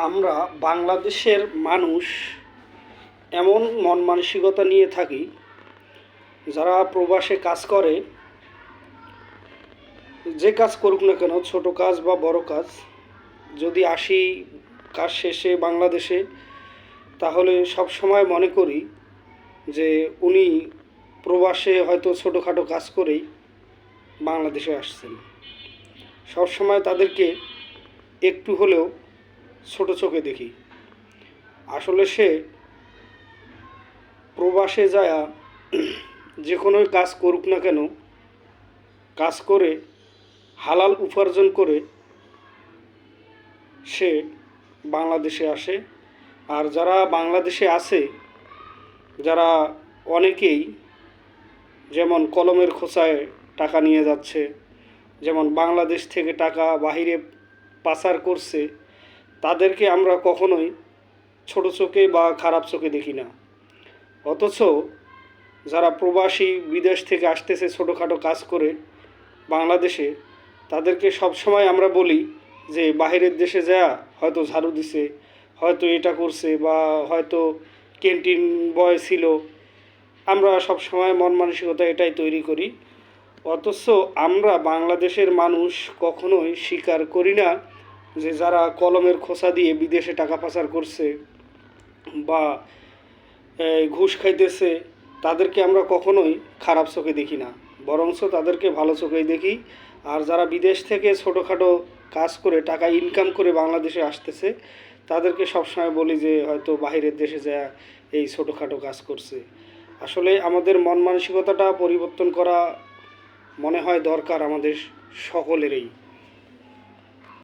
আমরা বাংলাদেশের মানুষ এমন মন মানসিকতা নিয়ে থাকি, যারা প্রবাসে কাজ করে, যে কাজ করুক না কেন, ছোট কাজ বা বড় কাজ, যদি আসি কাজ শেষে বাংলাদেশে, তাহলে সব সময় মনে করি যে উনি প্রবাসে হয়তো ছোটোখাটো কাজ করেই বাংলাদেশে আসছেন। সব সময় তাদেরকে একটু হলেও ছোট চোখে দেখি। আসলে সে প্রবাসে যায়া যে কোনো কাজ করুক না কেন, কাজ করে হালাল উপার্জন করে সে বাংলাদেশে আসে। আর যারা বাংলাদেশে আছে, যারা অনেকেই যেমন কলমের খোঁচায় টাকা নিয়ে যাচ্ছে, যেমন বাংলাদেশ থেকে টাকা বাহিরে পাচার করছে, তাদেরকে আমরা কখনোই ছোট চোখে বা খারাপ চোখে দেখি না। অথচ যারা প্রবাসী বিদেশ থেকে আসতেছে ছোটোখাটো কাজ করে বাংলাদেশে, তাদেরকে সব সময় আমরা বলি যে বাহিরের দেশে যাওয়া হয়তো ঝাড়ু দিছে, হয়তো এটা করছে, বা হয়তো ক্যান্টিন বয় ছিল। আমরা সব সময় মন মানসিকতা এটাই তৈরি করি। অথচ আমরা বাংলাদেশের মানুষ কখনোই স্বীকার করি না যে যারা কলমের খোসা দিয়ে বিদেশে টাকা পাচার করছে বা ঘুষ খাইতেছে, তাদেরকে আমরা কখনোই খারাপ চোখে দেখি না, বরঞ্চ তাদেরকে ভালো চোখেই দেখি। আর যারা বিদেশ থেকে ছোটোখাটো কাজ করে টাকা ইনকাম করে বাংলাদেশে আসতেছে, তাদেরকে সবসময় বলি যে হয়তো বাহিরের দেশে যা এই ছোটোখাটো কাজ করছে। আসলে আমাদের মন মানসিকতাটা পরিবর্তন করা মনে হয় দরকার আমাদের সকলেরই।